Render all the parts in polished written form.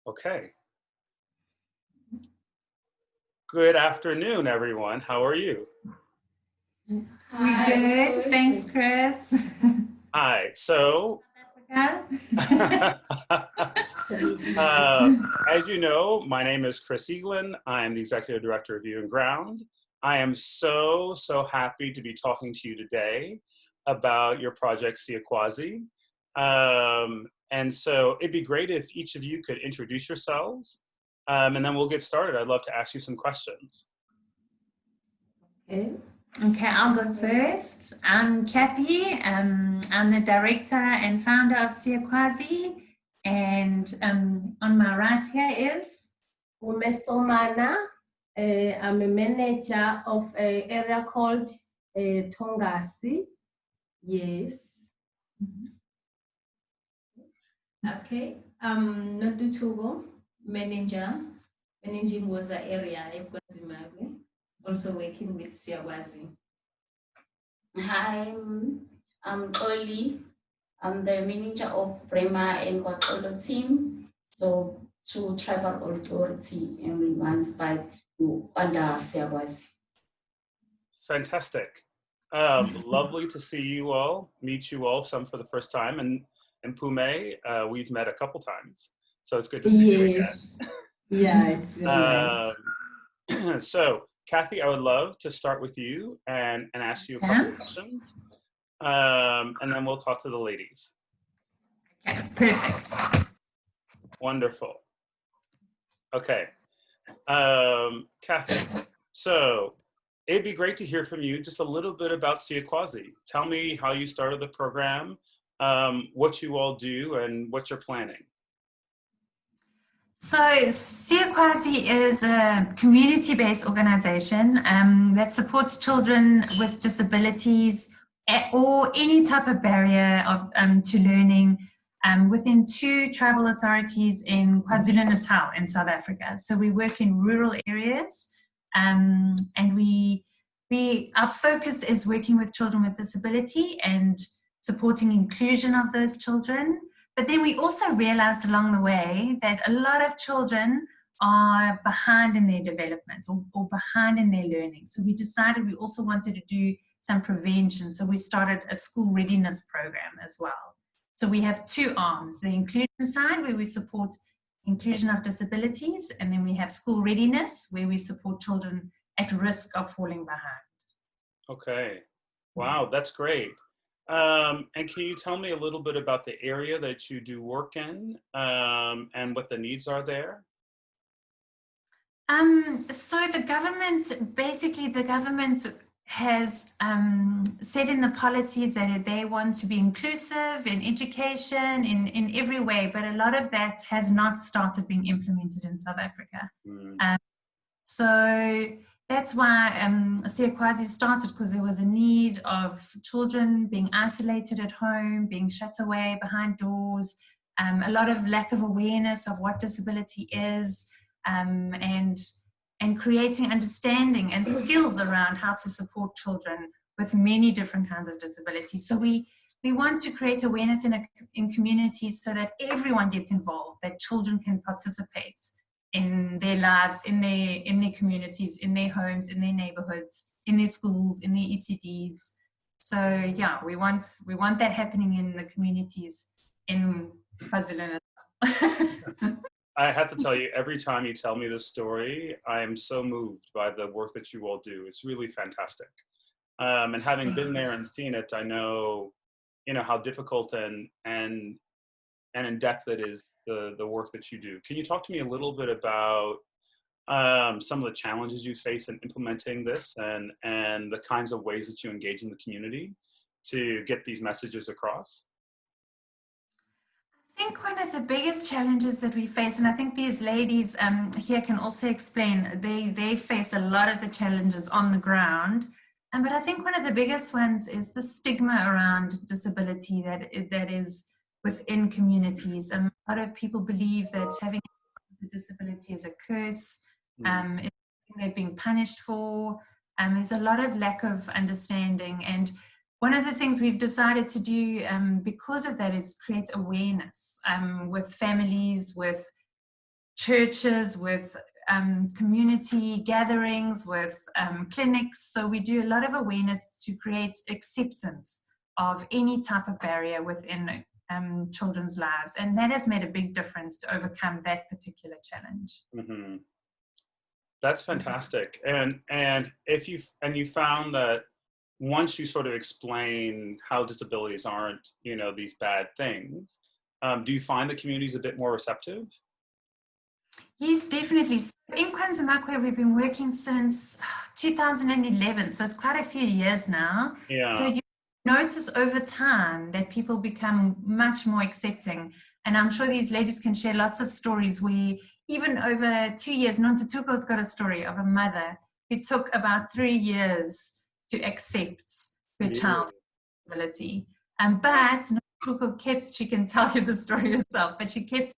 Okay. Good afternoon, everyone. How are you? We're good. Thanks, Chris. Hi. So, Africa. as you know, my name is Chris Eaglin. I'm the Executive Director of View and Ground. I am so happy to be talking to you today about your project, Siyakwazi. And so it'd be great if each of you could introduce yourselves, and then we'll get started. I'd love to ask you some questions. Okay, I'll go first. I'm Kathy. I'm the director and founder of Siyakwazi. And on my right here is Umesomana. I'm a manager of an area called Tongasi. Yes. Okay, Nodutugo, managing was the area at Zimbabwe, also working with Siyakwazi. Hi, I'm Oli. I'm the manager of Prema and Kwatolo team. So to tribal authority and we runs by under Siyakwazi. Fantastic. Lovely to see you all, meet you all, some for the first time. And Pume, we've met a couple times. So it's good to see you again. Yeah, it's very nice. So, Kathy, I would love to start with you and ask you a couple questions. And then we'll talk to the ladies. Okay, perfect. Wonderful. Okay. Kathy, so it'd be great to hear from you just a little bit about Siyakwazi. Tell me how you started the program, what you all do, and what you're planning. So Siyakwazi is a community-based organization that supports children with disabilities or any type of barrier to learning within 2 tribal authorities in KwaZulu-Natal in South Africa. So we work in rural areas and our focus is working with children with disability and supporting inclusion of those children. But then we also realized along the way that a lot of children are behind in their development or behind in their learning. So we decided we also wanted to do some prevention. So we started a school readiness program as well. So we have 2 arms, the inclusion side where we support inclusion of disabilities, and then we have school readiness where we support children at risk of falling behind. Okay. Wow, that's great. And can you tell me a little bit about the area that you do work in and what the needs are there? So the government has said in the policies that they want to be inclusive in education in every way, but a lot of that has not started being implemented in South Africa. So that's why Siyakwazi started, because there was a need of children being isolated at home, being shut away behind doors, a lot of lack of awareness of what disability is, and creating understanding and skills around how to support children with many different kinds of disabilities. So we want to create awareness in communities so that everyone gets involved, that children can participate in their lives, in their communities, in their homes, in their neighborhoods, in their schools, in their ECDs. So yeah, we want that happening in the communities in KwaZulu-Natal. I have to tell you, every time you tell me this story, I am so moved by the work that you all do. It's really fantastic. And having been there and seen it, I know, how difficult and in depth it is, the work that you do. Can you talk to me a little bit about some of the challenges you face in implementing this and the kinds of ways that you engage in the community to get these messages across? I think one of the biggest challenges that we face, and I think these ladies here can also explain, they face a lot of the challenges on the ground. But I think one of the biggest ones is the stigma around disability that is within communities. A lot of people believe that having a disability is a curse, it's something they're being punished for. There's a lot of lack of understanding, and one of the things we've decided to do because of that is create awareness with families, with churches, with community gatherings, with clinics. So we do a lot of awareness to create acceptance of any type of barrier within children's lives, and that has made a big difference to overcome that particular challenge. Mm-hmm. That's fantastic. And if you found that once you sort of explain how disabilities aren't, these bad things, do you find the community's a bit more receptive? Yes, definitely. So in Kwanza-Makwe, we've been working since 2011, so it's quite a few years now. Yeah. So you notice over time that people become much more accepting. And I'm sure these ladies can share lots of stories where even over 2 years, Nontatuko's got a story of a mother who took about 3 years to accept her child's disability. But Nontatuko kept, she can tell you the story herself, but she kept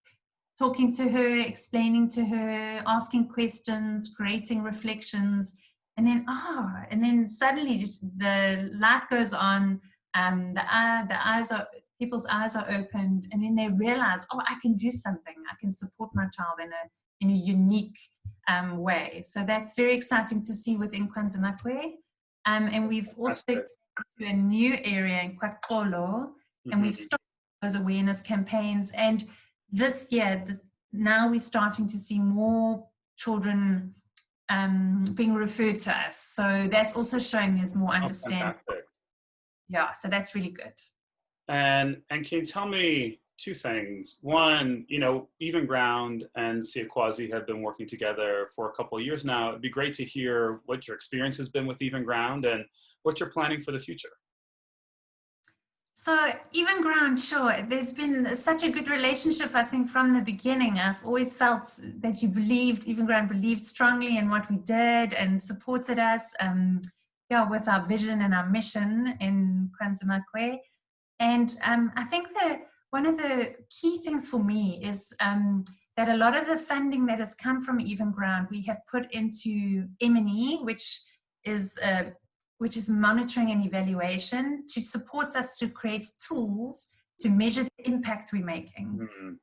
talking to her, explaining to her, asking questions, creating reflections, and then suddenly the light goes on, people's eyes are opened, and then they realize, oh, I can do something. I can support my child in a unique way. So that's very exciting to see within Kwanza-Makwe. And we've also taken to a new area in KwaXolo, and we've started those awareness campaigns. And this year, now we're starting to see more children being referred to us. So that's also showing there's more understanding. Yeah, so that's really good. And can you tell me two things? One, Even Ground and Siyakwazi have been working together for a couple of years now. It'd be great to hear what your experience has been with Even Ground and what you're planning for the future. So Even Ground, sure, there's been such a good relationship, I think, from the beginning. I've always felt that Even Ground believed strongly in what we did and supported us with our vision and our mission in Kwanza-Makwe. And I think that one of the key things for me is that a lot of the funding that has come from Even Ground, we have put into M&E, which is monitoring and evaluation to support us to create tools to measure the impact we're making. Mm-hmm.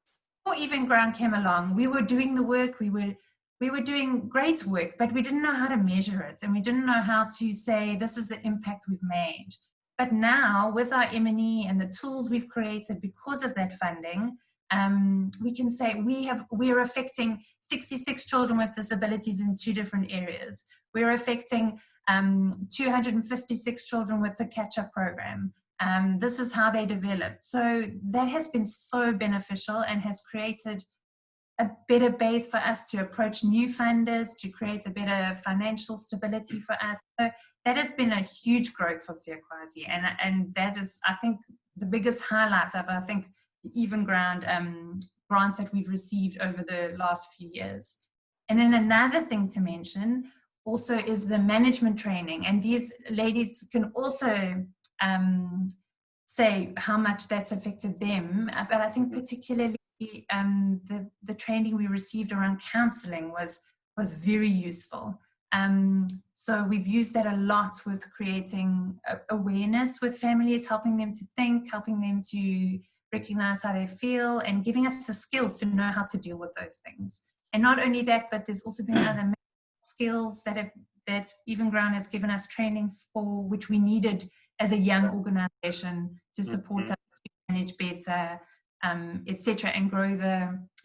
Before Even Ground came along, we were doing the work, we were doing great work, but we didn't know how to measure it, and we didn't know how to say, this is the impact we've made. But now, with our M&E and the tools we've created because of that funding, we can say we're affecting 66 children with disabilities in 2 different areas. We're affecting 256 children with the catch-up program. This is how they developed. So that has been so beneficial and has created a better base for us to approach new funders, to create a better financial stability for us. So that has been a huge growth for Siyakwazi, and that is, I think, the biggest highlight of, I think, Even Ground grants that we've received over the last few years. And then another thing to mention also is the management training, and these ladies can also say how much that's affected them, but I think particularly the training we received around counseling was very useful. So we've used that a lot with creating awareness with families, helping them to think, helping them to recognize how they feel, and giving us the skills to know how to deal with those things. And not only that, but there's also been other skills that Even Ground has given us training for, which we needed as a young organization to support us to manage better, etc., and grow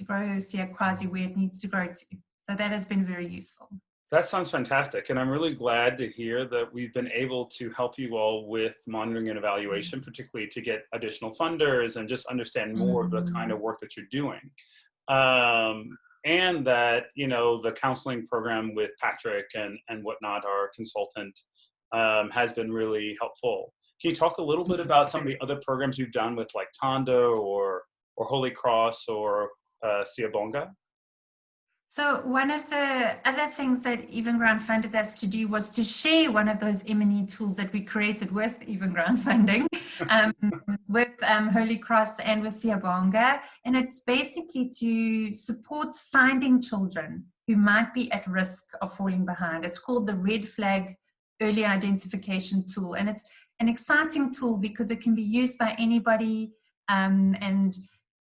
Siyakwazi where it needs to grow to. So that has been very useful. That sounds fantastic. And I'm really glad to hear that we've been able to help you all with monitoring and evaluation, particularly to get additional funders and just understand more of the kind of work that you're doing. And that, the counseling program with Patrick and whatnot, our consultant, has been really helpful. Can you talk a little bit about some of the other programs you've done with like Tondo or Holy Cross or Siyabonga? So one of the other things that Even Ground funded us to do was to share one of those M&E tools that we created with Even Ground's funding with Holy Cross and with Siyabonga. And it's basically to support finding children who might be at risk of falling behind. It's called the Red Flag Early Identification Tool. And it's an exciting tool because it can be used by anybody, and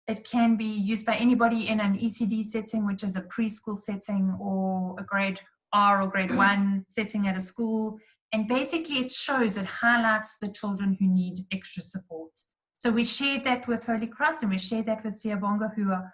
It can be used by anybody in an ECD setting, which is a preschool setting, or a grade R or grade 1 setting at a school. And basically it highlights the children who need extra support. So we shared that with Holy Cross, and we shared that with Siyabonga, who are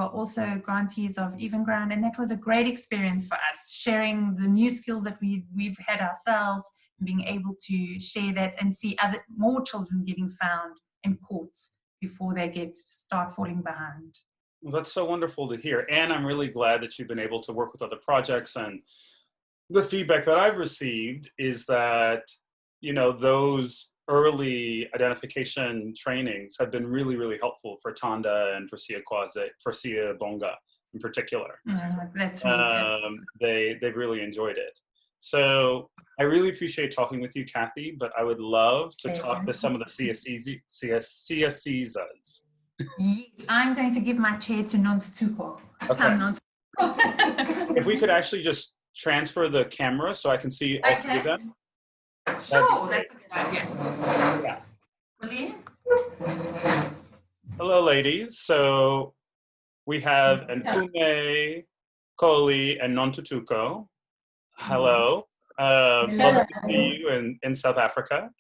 also grantees of Even Ground. And that was a great experience for us, sharing the new skills that we've had ourselves, being able to share that and see more children getting found and caught before they start falling behind. Well, that's so wonderful to hear. And I'm really glad that you've been able to work with other projects. And the feedback that I've received is that, those early identification trainings have been really, really helpful for Tanda and for Siyakwazi, for Siyabonga in particular. That's really good. They've really enjoyed it. So I really appreciate talking with you, Kathy, but I would love to talk to some of the CSCs. Yes, I'm going to give my chair to Nontutuko. Okay. If we could actually just transfer the camera so I can see all three of them. Sure, that's a good idea. Yeah. Hello, ladies. So we have Mpume, Koli, and Nontutuko. Hello. Love to see you in South Africa.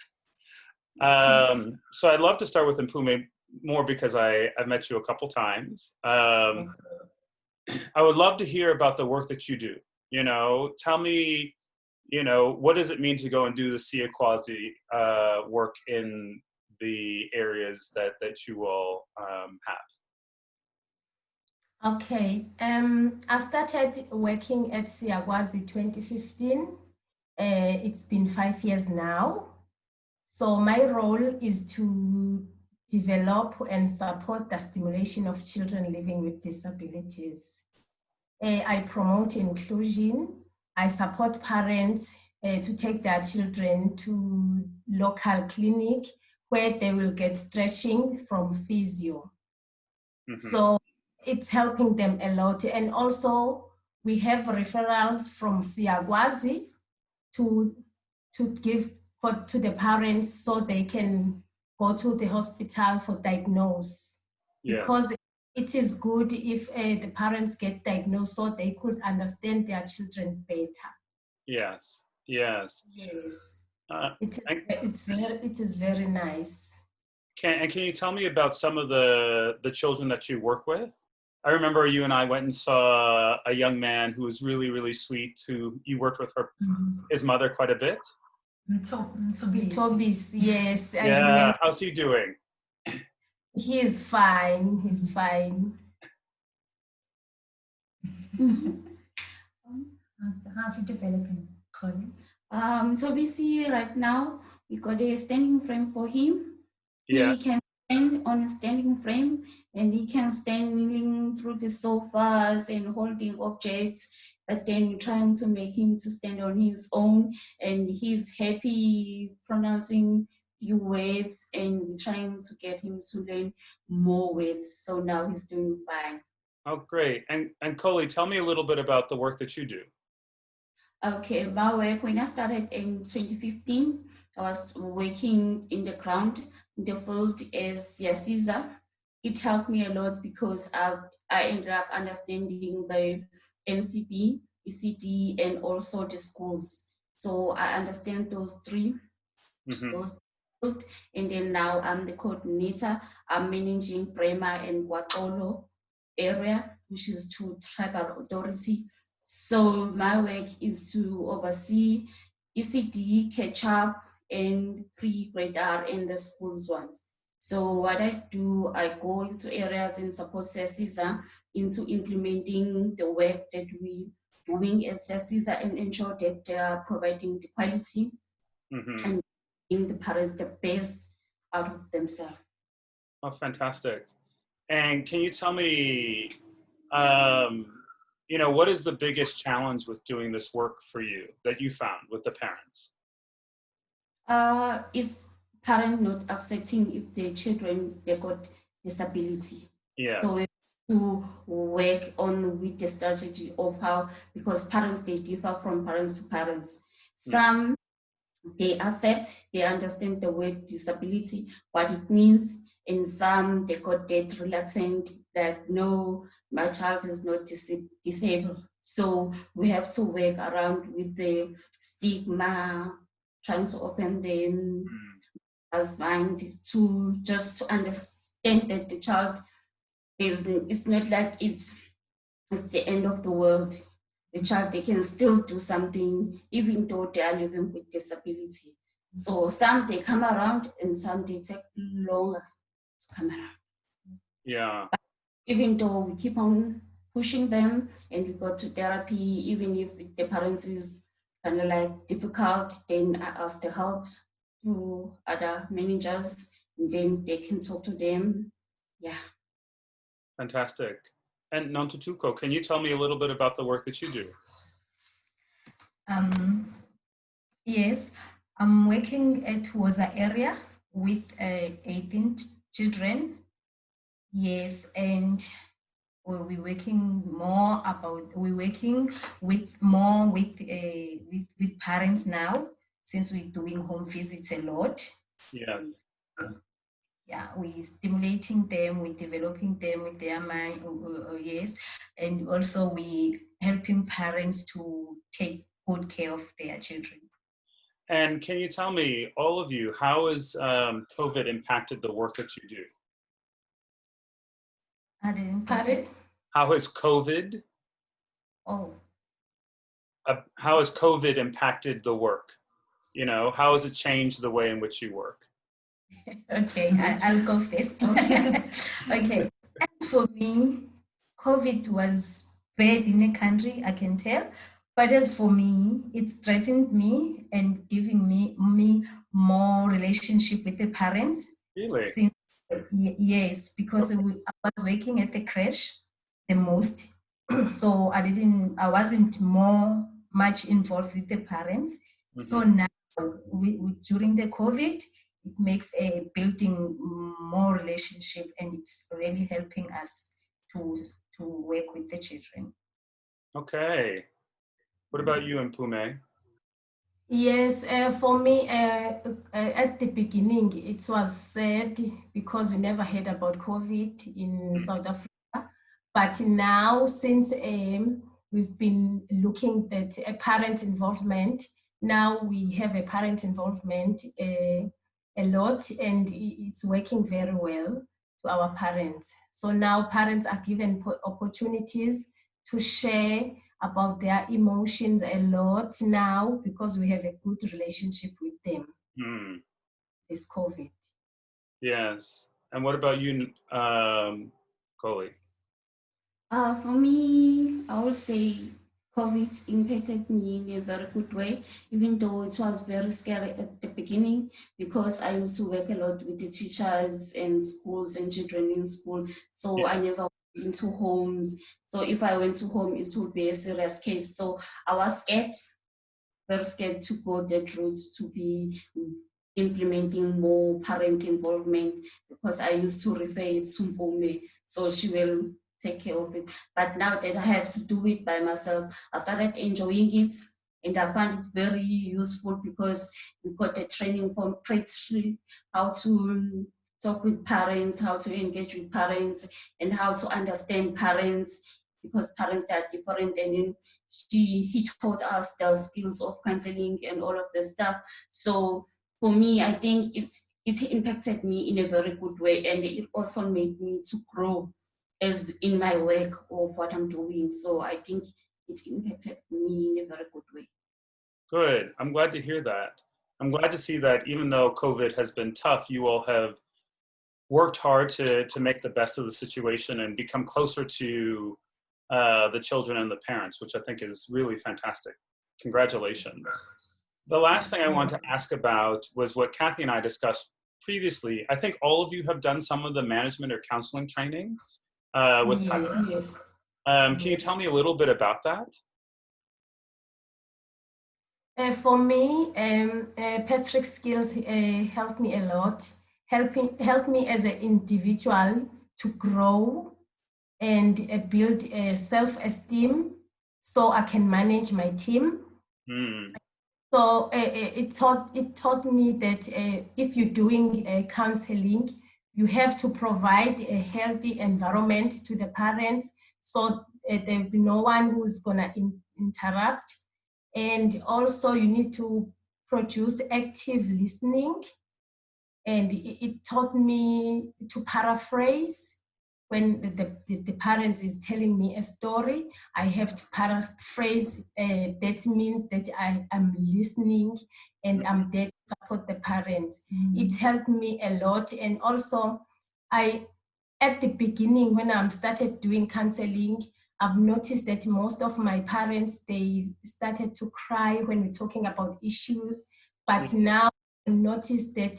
So I'd love to start with Mpume more because I've met you a couple times. I would love to hear about the work that you do. Tell me, what does it mean to go and do the Siyakwazi work in the areas that you all have? Okay, I started working at Siyakwazi 2015. It's been 5 years now. So my role is to develop and support the stimulation of children living with disabilities. I promote inclusion. I support parents to take their children to local clinic where they will get stretching from physio. Mm-hmm. So it's helping them a lot. And also we have referrals from Siyakwazi to give to the parents so they can go to the hospital for diagnosis. Yeah. Because it is good if the parents get diagnosed so they could understand their children better. Yes. It is very nice. Can you tell me about some of the children that you work with? I remember you and I went and saw a young man who was really, really sweet, who you worked with his mother quite a bit. Tobias, yes. Yeah, how's he doing? He's fine. He's fine. How's he developing? So we see right now we got a standing frame for him. Yeah. He can stand on a standing frame and he can stand kneeling through the sofas and holding objects. But then we're trying to make him to stand on his own, and he's happy pronouncing few words, and we're trying to get him to learn more words. So now he's doing fine. Oh, great. And Koli, tell me a little bit about the work that you do. Okay, my work, when I started in 2015, I was working in the ground, in the field as Caesar. It helped me a lot because I ended up understanding the NCP, ECD, and also the schools. So I understand those three, and then now I'm the coordinator. I'm managing Prema and Guatolo area, which is to tribal authority. So my work is to oversee ECD, catch-up, and pre-grade R and the schools ones. So what I do, I go into areas and support CESISA into implementing the work that we doing as CESISA and ensure that they are providing the quality and giving the parents the best out of themselves. Oh, fantastic. And can you tell me, what is the biggest challenge with doing this work for you that you found with the parents? It's parents not accepting if their children, they got disability. Yes. So we have to work on with the strategy of how, because parents, they differ from parents to parents. Some, they accept, they understand the word disability, what it means, and some they got debt reluctant that no, my child is not disabled. So we have to work around with the stigma, trying to open them as mind to just to understand that the child is, it's not like it's the end of the world. The child, they can still do something even though they are living with disability. So some they come around and some they take longer to come around. Yeah. Even though we keep on pushing them and we go to therapy, even if the parents is kind of like difficult, then I ask the help to other managers, and then they can talk to them. Yeah. Fantastic. And Nontutuko, can you tell me a little bit about the work that you do? Yes, I'm working at Woza area with 18 children. Yes, and we're working more about, we're working with more with parents now, since we're doing home visits a lot. Yeah. Yeah, we're stimulating them, we're developing them with their mind, yes, and also we helping parents to take good care of their children. And can you tell me, all of you, how has COVID impacted the work that you do? I didn't Pardon? How has COVID how has COVID impacted the work? You know, how has it changed the way in which you work? Okay, I'll go first. Okay, as for me, COVID was bad in the country, I can tell. But as for me, it threatened me and giving me more relationship with the parents. Really? Since, yes, because I was working at the crash the most. So I wasn't much involved with the parents. Mm-hmm. So now, during the COVID, it makes a building more relationship, and it's really helping us to work with the children. Okay. What about you, Mpume? Yes, for me, at the beginning, it was sad because we never heard about COVID in South Africa. But now, since we've been looking at a parent involvement, now we have a parent involvement a lot, and it's working very well to our parents. So now parents are given opportunities to share about their emotions a lot now because we have a good relationship with them. This COVID. Yes. And what about you, Coley? For me, I would say COVID impacted me in a very good way, even though it was very scary at the beginning because I used to work a lot with the teachers and schools and children in school. So yeah. I never went into homes. So if I went to home, it would be a serious case. So I was scared, very scared to go that route, to be implementing more parent involvement, because I used to refer it to Mpome, so she will take care of it. But now that I have to do it by myself, I started enjoying it, and I find it very useful because we got a training from Pretty, how to talk with parents, how to engage with parents, and how to understand parents, because parents are different. And then he taught us the skills of counseling and all of the stuff. So for me, I think it impacted me in a very good way, and it also made me to grow as in my work of what I'm doing. So I think it impacted me in a very good way. Good. I'm glad to hear that. I'm glad to see that even though COVID has been tough, you all have worked hard to make the best of the situation and become closer to the children and the parents, which I think is really fantastic. Congratulations. The last thing I want to ask about was what Kathy and I discussed previously. I think all of you have done some of the management or counseling training with parents. Yes. Can you tell me a little bit about that? For me, Patrick's skills helped me a lot. Helped me as an individual to grow and build self-esteem so I can manage my team. So it taught me that if you're doing counseling, you have to provide a healthy environment to the parents, so there'll be no one who's gonna interrupt. And also you need to produce active listening. And it taught me to paraphrase. When the parent is telling me a story, I have to paraphrase. That means that I am listening and I'm there to support the parent. It helped me a lot. And also, at the beginning, when I started doing counseling, I've noticed that most of my parents, they started to cry when we're talking about issues. But now I notice that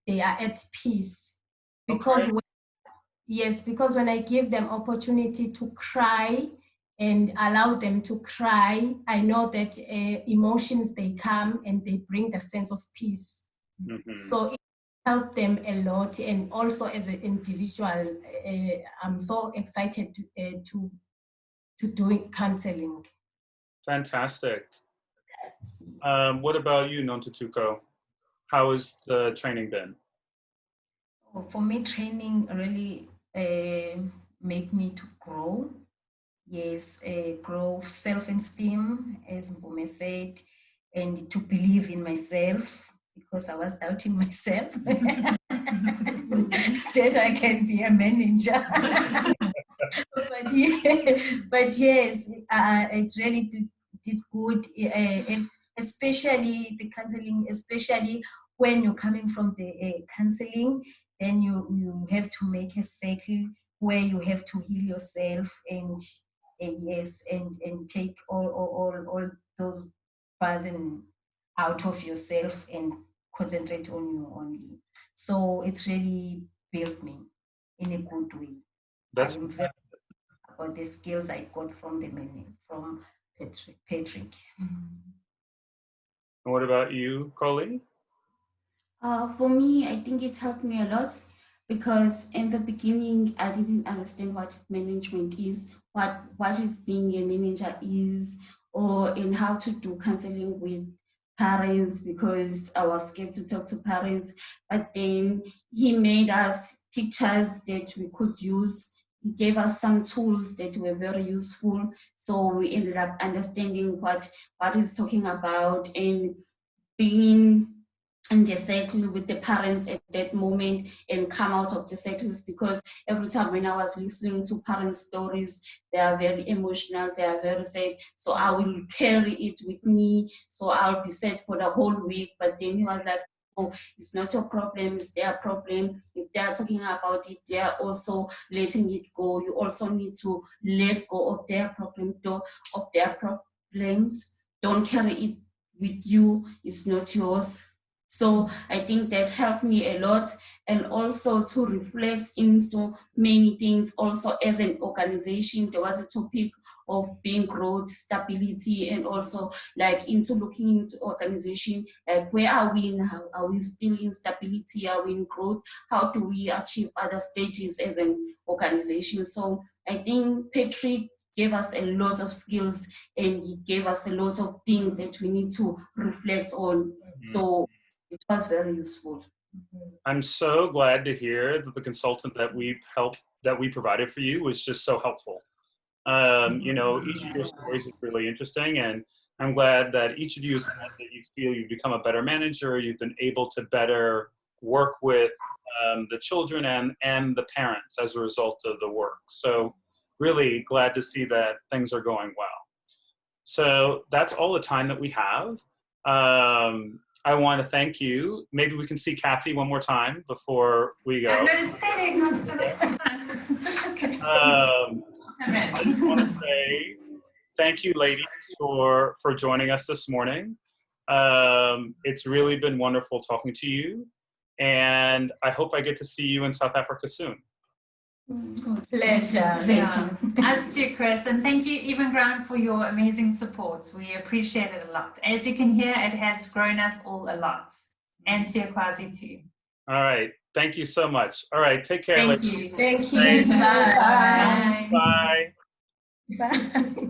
they are at peace. Because because when I give them opportunity to cry and allow them to cry, I know that emotions, they come and they bring the sense of peace. So it helped them a lot. And also as an individual, I'm so excited to doing counseling. Fantastic. What about you, Nontutuko? How has the training been? For me, training really make me to grow. Yes, grow self-esteem, as Mbume said, and to believe in myself, because I was doubting myself that I can be a manager. but yes, it really did good, and especially the counseling, especially when you're coming from the counseling, then you have to make a circle where you have to heal yourself and yes, and take all those burden out of yourself and concentrate on you only. So it's really built me in a good way. That's I am very about the skills I got from the men, from Patrick. And what about you, Colleen? For me, I think it helped me a lot because in the beginning, I didn't understand what management is, what is being a manager is, or in how to do counseling with parents, because I was scared to talk to parents. But then he made us pictures that we could use. He gave us some tools that were very useful. So we ended up understanding what he's talking about and being in the circle with the parents at that moment and come out of the circles, because every time when I was listening to parent stories, they are very emotional, they are very sad. So I will carry it with me. So I'll be sad for the whole week. But then he was like, oh, it's not your problem, it's their problem. If they are talking about it, they are also letting it go. You also need to let go of their problem, of their problems. Don't carry it with you, it's not yours. So I think that helped me a lot, and also to reflect into many things. Also as an organization, there was a topic of being growth, stability, and also like into looking into organization, like where are we now? Are we still in stability? Are we in growth? How do we achieve other stages as an organization? So I think Patrick gave us a lot of skills, and he gave us a lot of things that we need to reflect on. So it was very useful. I'm so glad to hear that the consultant that we provided for you was just so helpful. You know, each of your stories is really interesting, and I'm glad that each of you said that you feel you've become a better manager, you've been able to better work with the children and the parents as a result of the work. So really glad to see that things are going well. So that's all the time that we have. I want to thank you. Maybe we can see Kathy one more time before we go. No, just stay there. Okay. I just want to say thank you, ladies, for joining us this morning. It's really been wonderful talking to you, and I hope I get to see you in South Africa soon. Pleasure. Yeah. Us too, Chris. And thank you, Even Ground, for your amazing support. We appreciate it a lot. As you can hear, it has grown us all a lot. And Siyakwazi too. All right. Thank you so much. All right. Take care. Thank ladies. you. Thank you. Thank you. Bye. Bye. Bye.